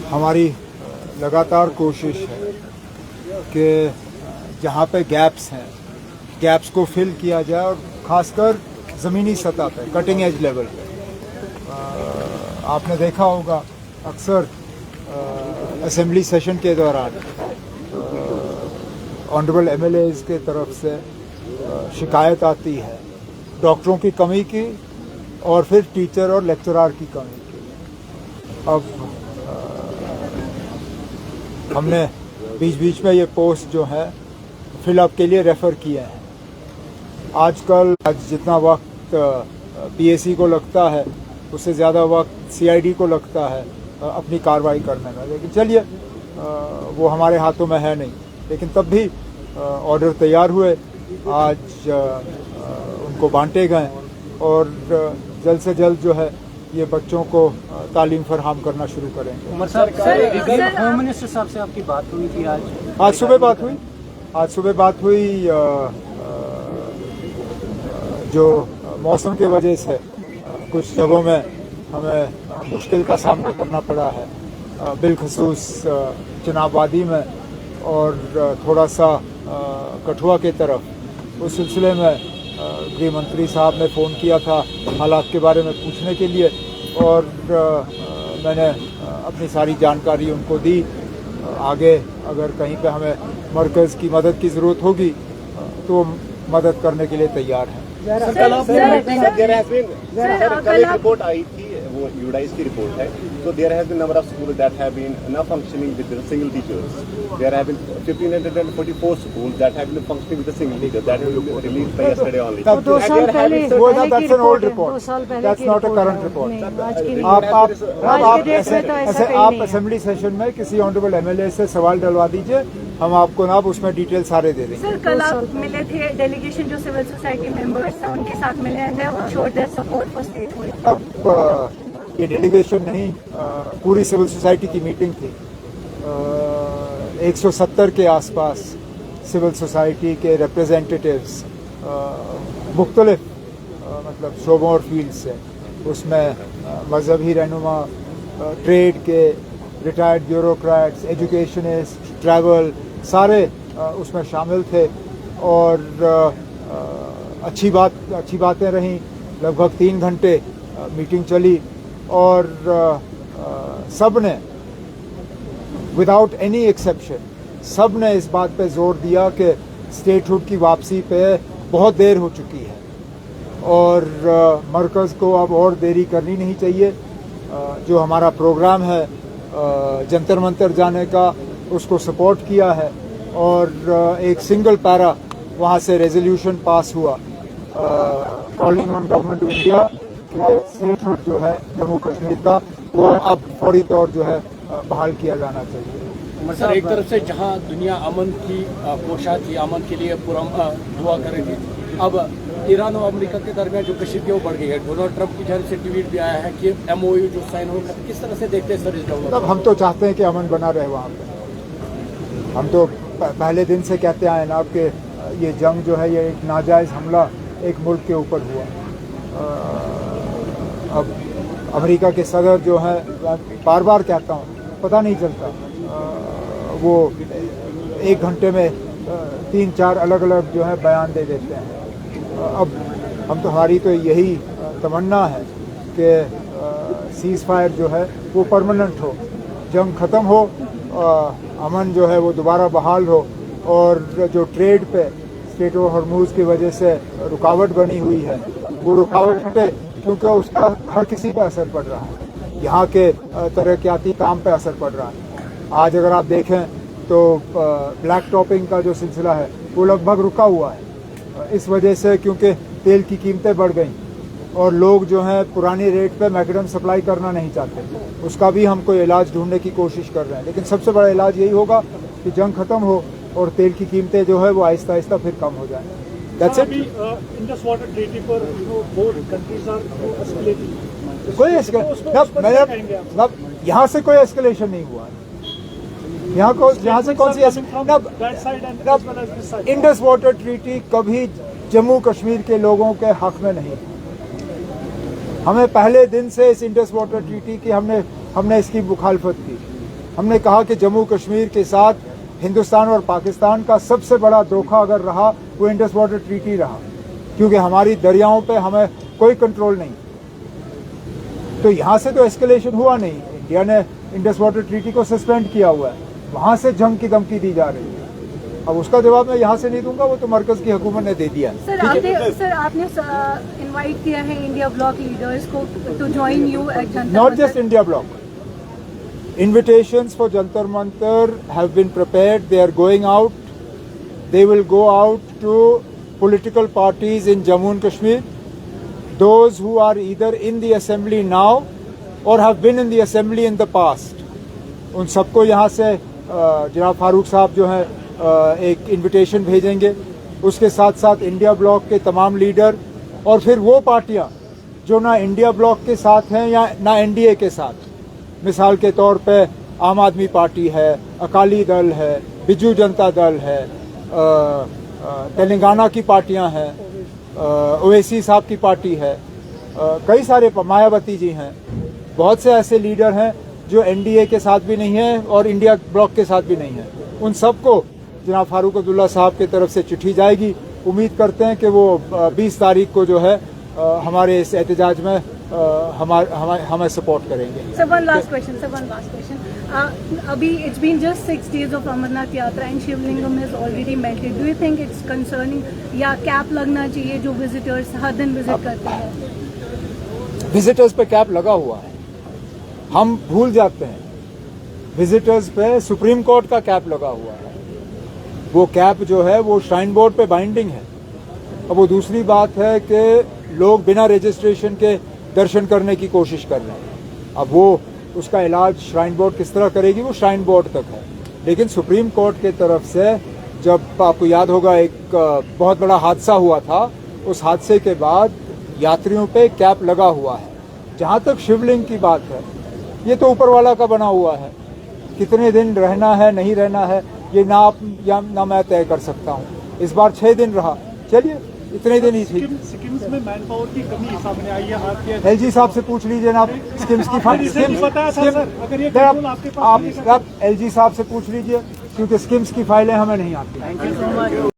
हमारी लगातार कोशिश है कि जहाँ पे गैप्स हैं, गैप्स को फिल किया जाए और ख़ासकर ज़मीनी सतह पे, कटिंग एज लेवल पे। आपने देखा होगा अक्सर असेंबली सेशन के दौरान ऑनरेबल एमएलएज के तरफ से शिकायत आती है डॉक्टरों की कमी की और फिर टीचर और लेक्चरार की कमी की। अब हमने बीच बीच में ये पोस्ट जो है फिलअप के लिए रेफ़र किए हैं। आजकल जितना वक्त पीएसी को लगता है उससे ज़्यादा वक्त सीआईडी को लगता है अपनी कार्रवाई करने में, लेकिन चलिए वो हमारे हाथों में है नहीं। लेकिन तब भी ऑर्डर तैयार हुए, आज उनको बांटे गए और जल्द से जल्द जो है ये बच्चों को तालीम फराहम करना शुरू करेंगे। उमर साहब, होम मिनिस्टर साहब से आपकी बात हुई थी आज सुबह बात हुई। जो मौसम की वजह से कुछ जगहों में हमें मुश्किल का सामना करना पड़ा है, बिलखसूस चिनाब वादी में और थोड़ा सा कठुआ के तरफ। उस सिलसिले में गृह मंत्री साहब ने फ़ोन किया था हालात के बारे में पूछने के लिए और मैंने अपनी सारी जानकारी उनको दी। आगे अगर कहीं पे हमें मरकज़ की मदद की ज़रूरत होगी तो मदद करने के लिए तैयार हैं। कल एक रिपोर्ट आई थी, वो यूडाइस की रिपोर्ट है। So there has been number of schools that have been not functioning with the single teachers. There have been 1544 schools that have been functioning with a single teacher. That was released by yesterday only. That's an old report. That's not a current report. आप assembly session में किसी honourable MLA से सवाल डलवा दीजिए, हम आपको ना उसमें डिटेल सारे दे देंगे। सर, कल आप मिले थे, डेलीगेशन जो सिविल सोसाइटी मेंबर्स हैं उनके साथ मिले हैं, वो showed their support for state. अब ये डेलीगेशन नहीं, पूरी सिविल सोसाइटी की मीटिंग थी। 170 के आसपास सिविल सोसाइटी के रिप्रेजेंटेटिव्स मुख्तलिफ मतलब शोबों और फील्ड से, उसमें मजहबी रहनुमा, ट्रेड के रिटायर्ड ब्यूरोक्रेट्स, एजुकेशनिस्ट, ट्रैवल, सारे उसमें शामिल थे और अच्छी बातें रहीं। लगभग 3 घंटे मीटिंग चली और सब ने विदाउट एनी एक्सेप्शन सब ने इस बात पे जोर दिया कि स्टेटहुड की वापसी पे बहुत देर हो चुकी है और मरकज़ को अब और देरी करनी नहीं चाहिए। जो हमारा प्रोग्राम है जंतर मंतर जाने का, उसको सपोर्ट किया है और एक सिंगल पैरा वहाँ से रेजोल्यूशन पास हुआ calling on government of India statehood जो है जम्मू कश्मीर का वो अब फौरी तौर जो है बहाल किया जाना चाहिए। सर, एक तरफ से जहां दुनिया अमन की कोशा थी, अमन के लिए पूरा दुआ कर रही थी, अब ईरान और अमेरिका के दरमियान जो कशीदगी वो बढ़ गई है। डोनाल्ड ट्रंप की जानिब से ट्वीट भी आया है कि MOU जो साइन होगा, किस तरह से देखते हैं सर इस डेवलपमेंट? हम तो चाहते हैं कि अमन बना रहे वहाँ पे। हम तो पहले दिन से कहते आए ना कि ये जंग जो है ये एक नाजायज़ हमला एक मुल्क के ऊपर हुआ। अब अमेरिका के सदर जो है, बार बार कहता हूँ, पता नहीं चलता, वो 1 घंटे में 3-4 अलग अलग जो है बयान दे देते हैं। अब हम तो हमारी तो यही तमन्ना है कि सीज़ फायर जो है वो परमानेंट हो, जंग ख़त्म हो, अमन जो है वो दोबारा बहाल हो और जो ट्रेड पे स्ट्रेट ऑफ हॉर्मूज़ की वजह से रुकावट बनी हुई है वो रुकावट हटे, क्योंकि उसका हर किसी पे असर पड़ रहा है। यहाँ के तरक्याती काम पे असर पड़ रहा है। आज अगर आप देखें तो ब्लैक टॉपिंग का जो सिलसिला है वो लगभग रुका हुआ है इस वजह से, क्योंकि तेल की कीमतें बढ़ गई और लोग जो हैं पुरानी रेट पे मैक्सिमम सप्लाई करना नहीं चाहते। उसका भी हम कोई इलाज ढूंढने की कोशिश कर रहे हैं, लेकिन सबसे बड़ा इलाज यही होगा कि जंग ख़त्म हो और तेल की कीमतें जो है वो आहिस्ता आहिस्ता फिर कम हो जाए। That's it. Indus water treaty पर बोथ कंट्रीज आर एस्केलेटिंग। कोई यहाँ से कोई एस्केलेशन नहीं हुआ। यहाँ से कौन सी इंडस वाटर ट्रीटी कभी जम्मू कश्मीर के लोगों के हक में नहीं। हमें पहले दिन से इस इंडस वाटर ट्रीटी की हमने इसकी मुखालफत की। हमने कहा कि जम्मू कश्मीर के साथ हिंदुस्तान और पाकिस्तान का सबसे बड़ा धोखा अगर रहा वो इंडस वाटर ट्रीटी रहा, क्योंकि हमारी दरियाओं पे हमें कोई कंट्रोल नहीं। तो यहाँ से तो एस्केलेशन हुआ नहीं, इंडिया ने इंडस वाटर ट्रीटी को सस्पेंड किया हुआ है, वहाँ से जंग की धमकी दी जा रही है। अब उसका जवाब मैं यहाँ से नहीं दूंगा, वो तो मरकज की हुकूमत ने दे दिया। सर आपने इनवाइट किया है इंडिया ब्लॉक लीडर्स को to join you at Jantar Not just India bloc. Invitations for Jantar Mantar have been prepared. They are going out. They will go out to political parties in Jammu and Kashmir. Those who are either in the assembly now or have been in the assembly in the past. उन सबको यहाँ से जनाब फारूक साहब जो हैं एक invitation भेजेंगे। उसके साथ साथ इंडिया ब्लॉक के तमाम लीडर और फिर वो पार्टियाँ जो ना इंडिया ब्लॉक के साथ हैं या ना एनडीए के साथ। मिसाल के तौर पे आम आदमी पार्टी है, अकाली दल है, बिजू जनता दल है, तेलंगाना की पार्टियां हैं, ओवैसी साहब की पार्टी है, कई सारे मायावती जी हैं। बहुत से ऐसे लीडर हैं जो एनडीए के साथ भी नहीं हैं और इंडिया ब्लॉक के साथ भी नहीं हैं। उन सबको जनाब फारूक अब्दुल्ला साहब की तरफ से चिट्ठी जाएगी। उम्मीद करते हैं कि वो 20 तारीख को जो है हमारे इस एहतजाज में हमें सपोर्ट करेंगे। Sir, one last question. अभी it's been just 6 days of Amarnath Yatra and Shivalingam has already melted. Do you think it's concerning या कैप लगना चाहिए जो विजिटर्स हर दिन विजिट करते हैं? विजिटर्स पे कैप लगा हुआ है, हम भूल जाते हैं। विजिटर्स पे सुप्रीम कोर्ट का कैप लगा हुआ है। वो कैप जो है वो श्राइन बोर्ड पे बाइंडिंग है। अब वो दूसरी बात है कि लोग बिना रजिस्ट्रेशन के दर्शन करने की कोशिश कर रहे हैं। अब वो उसका इलाज श्राइन बोर्ड किस तरह करेगी वो श्राइन बोर्ड तक है। लेकिन सुप्रीम कोर्ट की तरफ से जब आपको याद होगा एक बहुत बड़ा हादसा हुआ था, उस हादसे के बाद यात्रियों पे कैप लगा हुआ है। जहाँ तक शिवलिंग की बात है, ये तो ऊपर वाला का बना हुआ है। कितने दिन रहना है नहीं रहना है ये ना मैं तय कर सकता हूँ। इस बार 6 दिन रहा, चलिए इतने दिन ही थी। स्किम्स में मैन पावर की कमी सामने आई है आपके। एलजी साहब से पूछ लीजिए ना, आप स्किम्स की आप एलजी साहब से पूछ लीजिए, क्योंकि स्किम्स की फाइलें हमें नहीं आती।